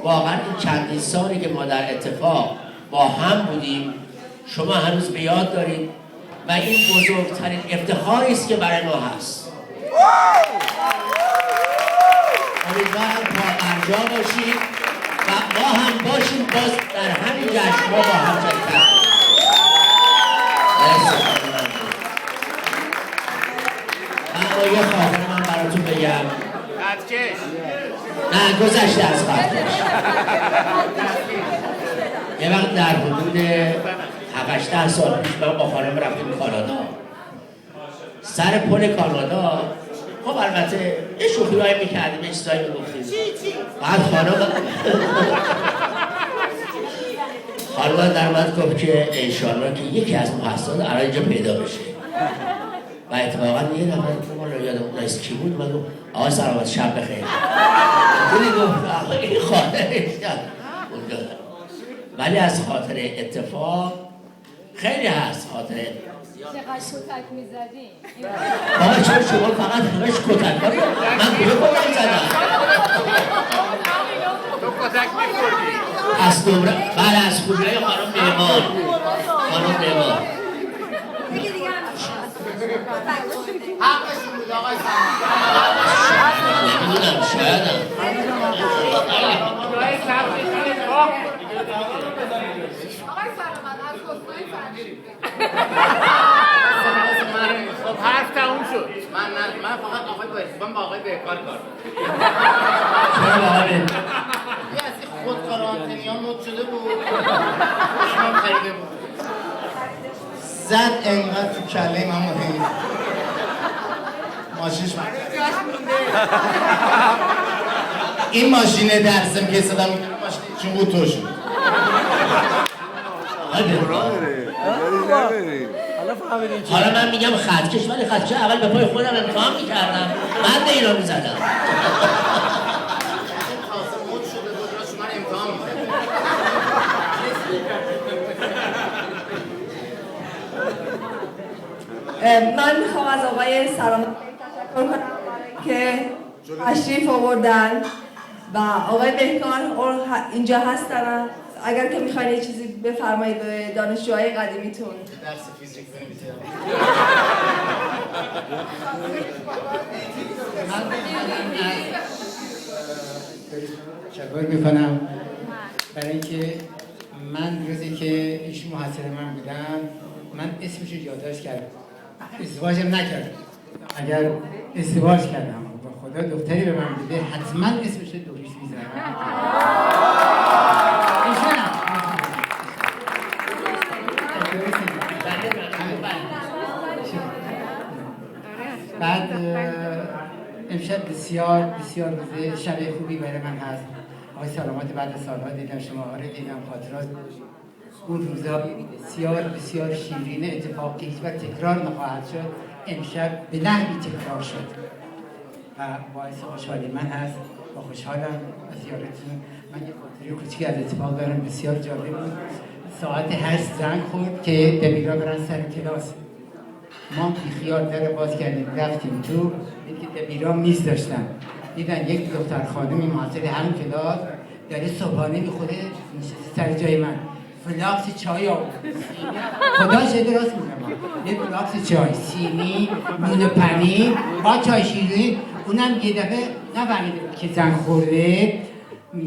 واقعا این چندین سالی که ما در اتفاق با هم بودیم شما هنوز به یاد دارید و این بزرگترین افتخاری است که برای ما هست. امیدوارم تا ارجا باشید و ما هم باشیم باز در همین جشن با هم شرکت. اما یه خاطره من براتون بگم. نه گذشته از خاطرش. یه وقت در حدود 7-8 سال پیش من با خانم رفتیم کانادا. سر پل کانادا خب البته یه شوخی‌هایی می‌کردیم، یه چیزایی می‌گفتیم. بعد خانم در اومد گفت که انشالله که یکی از محصولات الان اینجا پیدا بشه. و اتفاقا یه نفر ما یادم رئیس کی بود من گفت آقا سلامت شب بخیر. اونی گفت آقا این خاطره اونجا. ولی از خاطر اتفاق خیلی هست خاطره. چقدر کتک میزدی؟ آقا چون شما فقط همش کتک کاری من کجا کتک زدم؟ تو کتک میخوردی؟ از دوباره بله از کجای خانم معمار. خانم معمار حقش بود آقای نمیدونم شایدم آقای سلامت از گفتگوی فرشید خب حرف تموم شد. من فقط آقای باید با آقای بهکار کار چرا با آقای یه از این خودکار آنتنی ها مد شده بود شما خریده بود زد انقدر تو کله من مهم ماشینش این ماشین درسم که صدا میکنه ماشین چون بود تو شد حالا من میگم خطکش ولی خطکش اول به پای خودم امتحان میکردم بعد به اینا میزدم من میخوام از آقای سلامت تشکر کنم که تشریف آوردن و آقای بهکار اینجا هستن. اگر که میخواین یه چیزی بفرمایید به دانشجوهای قدیمیتون. درس فیزیک بنویسید. تشکر میکنم برای اینکه من روزی که ایشون محصل من بودن من اسمش رو یادداشت کردم. ازدواجم نکردم. اگر ازدواج کردم با خدا دختری به من بده حتما اسمش رو دوریش میذارم. بعد امشب بسیار بسیار روز شب خوبی برای من هست. آقای سلامت بعد از سالها دیدم، شما ها رو دیدم، خاطرات اون روزا بسیار بسیار شیرین، اتفاق که هیچ وقت تکرار نخواهد شد امشب به نحوی تکرار شد و باعث خوشحالی من هست و خوشحالم از زیارتتون. من یه خاطره کوچیکی از اتفاق دارم بسیار جالب بود. ساعت 8 زنگ خورد که دبیرا برن سر کلاس. ما بیخیال در باز کردیم رفتیم تو، که دبیرا میز داشتن، دیدن یک دختر خانمی معاصر هم کلاس داره صبحانه میخوره سر جای من. فلاکس چای آورد، خدا شده راست میگم، یه فلاکس چای، سینی، نون پنیر با چای شیرین. اونم یه دفعه نفهمیده که زنگ خورده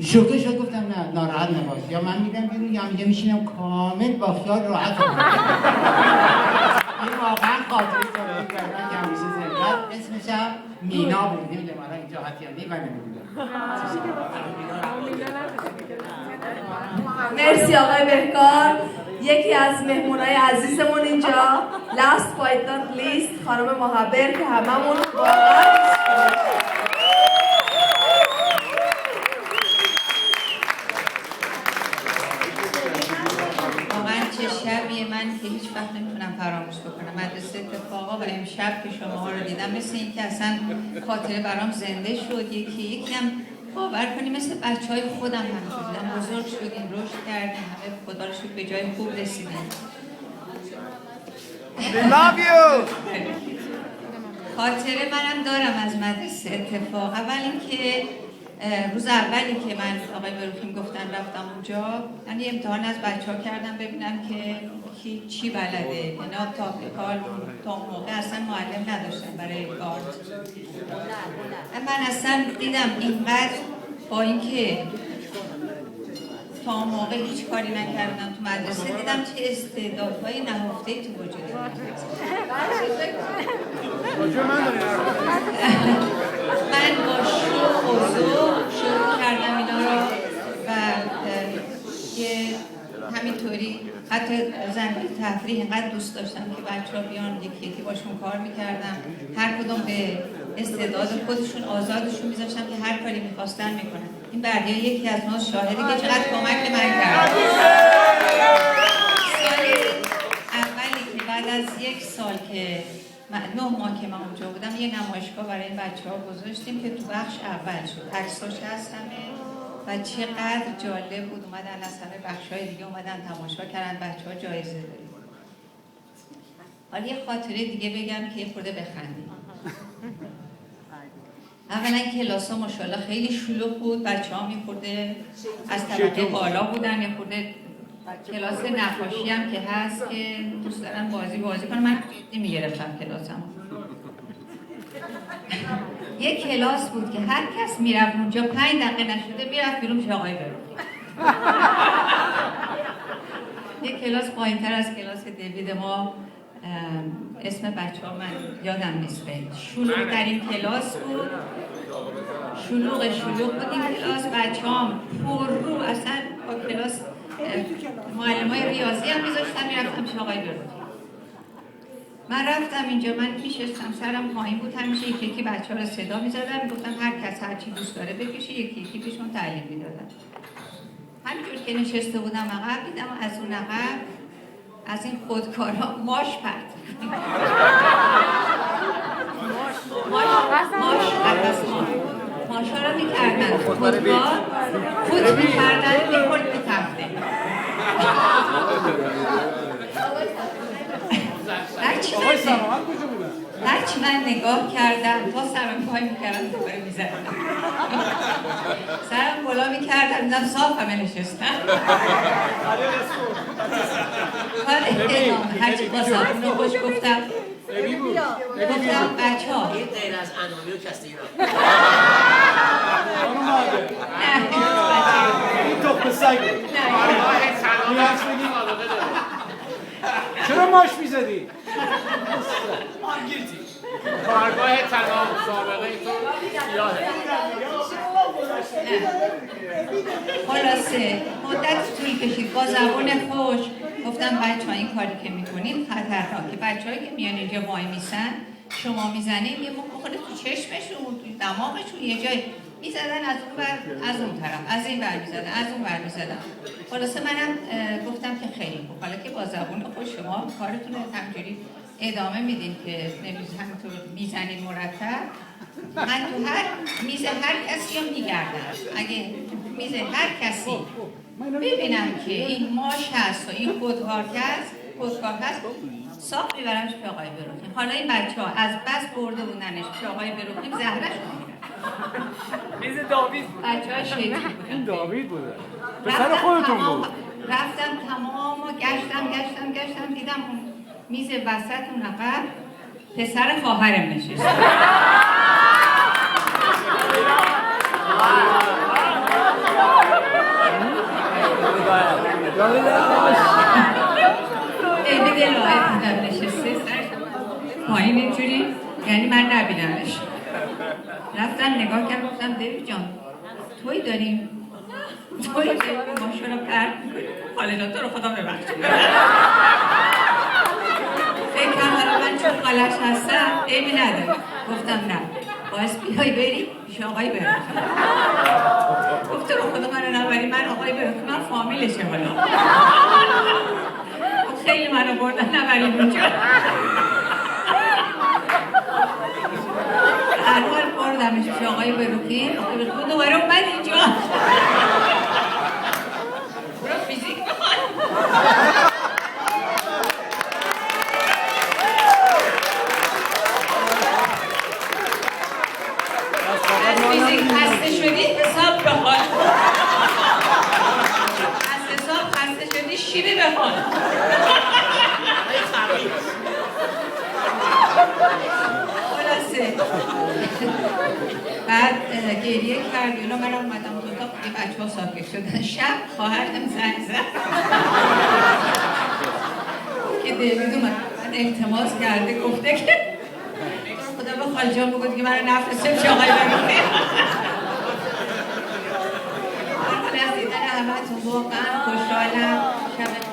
شوکه شد. گفتم نه ناراحت نباش، یا من میرم بیرون یا میگه میشینم کامل با خیال راحت. این واقعا خاطره سالایی کردن که همیشه زنده. اسمش هم مینا بود، نمیدونم الان اینجا حتی هم نیمه نمیدونم. مرسی آقای بهکار. یکی از مهمونای عزیزمون اینجا last but not least خانم محبر که هممون واقعا چه شبیه من که هیچ وقت نمیتونم فراموش بکنم. مدرسه اتفاقا و امشب که شماها رو دیدم مثل این که اصلا خاطره برام زنده شد. یکی هم باور کنیم مثل بچهای خودم همینجور دیدم. بزرگ شدیم، رشد کردیم، همه خدا رو شکر به جای خوب رسیدیم. love you. خاطره منم دارم از مدرسه اتفاق. اول اینکه روز اولی که من آقای بروخیم گفتن رفتم اونجا، من یه امتحان از بچه ها کردم ببینم که چی بلده. اینا تا موقع اصلا معلم نداشتن برای آرت. من اصلا دیدم اینقدر با اینکه تا موقع هیچ کاری نکردم تو مدرسه، دیدم چه استعدادهای نهفته‌ای تو وجود من با شوق و ذوق شروع کردم اینا رو و همینطوری حتی زمین تفریح اینقدر دوست داشتم که بچه‌ها بیان یکی یکی باشون کار میکردم. هر کدوم به استعداد خودشون آزادشون میذاشتم که هر کاری میخواستن میکنن. این بردیا یکی از ما شاهده که چقدر کمک من کرد. سال اولی که بعد از 1 سال که 9 ماه که من اونجا بودم، یه نمایشگاه برای این بچه‌ها گذاشتیم که تو بخش اول شد. عکساش هستمه و چقدر جالب بود. اومدن از همه بخش‌های دیگه اومدن تماشا کردن، بچه‌ها جایزه دادن. حالا یه خاطره دیگه بگم که یه خورده بخندیم. اولا کلاس‌ها ماشاءالله خیلی شلوغ بود، بچه‌ها می‌خورده از طبقه بالا بودن، یه خورده کلاس نقاشی هم که هست که دوست دارن بازی کنم. من جدی میگرفتم کلاسم. یه کلاس بود که هر کس میرفت اونجا 5 دقیقه نشده میرفت بیرون پیش آقای بروخیم. یه کلاس پایین‌تر از کلاس دیوید ما، اسم بچه‌ها من یادم نیست. شلوغ در این کلاس بود، شلوغ بود این کلاس. بچه‌هام پر رو اصلا با کلاس معلمای ریاضی هم میذاشتن میرفتم پیش آقای بروخیم. من رفتم اینجا، من میشستم سرم پایین بود، همیشه یکی بچه‌ها رو صدا می‌زدم، میگفتم هر کس هر چی دوست داره بکشه، یکی بهشون تعلیم میدادم. همینجور که نشسته بودم عقب، دیدم از اون عقب از این خودکارا ماش پرت ماشا رو میکردن خودکار، خود میکردن میخورد به تخته. هرچی من نگاه کردم تا سرم پای میکردم دوباره میزدم، سرم بالا میکردم دیدم صاف همه نشستم. هرچی با صابون رو خوش گفتم بچه ها این غیر از انامی و کسی این تخم سگه. چرا ماش میزدی؟ کارگاه طلا سابقه تو سیاهه. خلاصه مدت طول کشید با زبان خوش گفتم بچه‌ها این کاری که میکنین خطرناکه. بچه‌هایی که میان اینجا وای میسن شما میزنین یه موقع خود تو چشمشون تو دماغشون یه جای میزدن، از اون بر از اون طرف از این بر میزدن از اون بر میزدن. خلاصه منم گفتم که خیلی خوب، حالا که با زبان خوش شما کارتون رو همجوری ادامه میدین که همینطور میزنین مرتب، من تو هر میز هر کسی رو میگردم. اگه میز هر کسی ببینم که این ماش هست و این خودکار هست صاف میبرمش به آقای بروخیم. حالا این بچه ها از بس برده بودنش به آقای بروخیم زهرش میز داوید بود. بچه ها شیطی بودن. این داوید بوده. پسر خودتون بود. رفتم تمام گشتم دیدم اون میز وسط اون عقب پسر خواهرم نشست. خیلی دلوقت بودم نشسته پایین اینجوری، یعنی من نبینمش. رفتم نگاه کردم گفتم دیوید جان توی داریم ماشو رو پرد میکنیم. حالا تو رو خدا ببخشید. فکرم حالا من چون خالش هستم ایمی نداره. گفتم نه باید بیای بری پیش آقای بروخیم. گفت رو خدا من رو نبری، من آقای بروخیم من فامیلشه حالا. خیلی من رو بردن نبریم اونجا. هر حال بردمش پیش آقای بروخیم. آقای بروخیم دوباره اومد اینجا. برو فیزیک بخوان. فیزیک خسته شدید به بعد گریه کرد اینا، من اومدم تو اتاق دیگه بچه‌ها ساکت شدن. شب خواهرم زنگ زد که دیوید اومد التماس کرده گفته که خدا به خاله جان بگو دیگه من نفرسته پیش آقای بگیره. از دیدن همتون واقعا خوشحالم. شب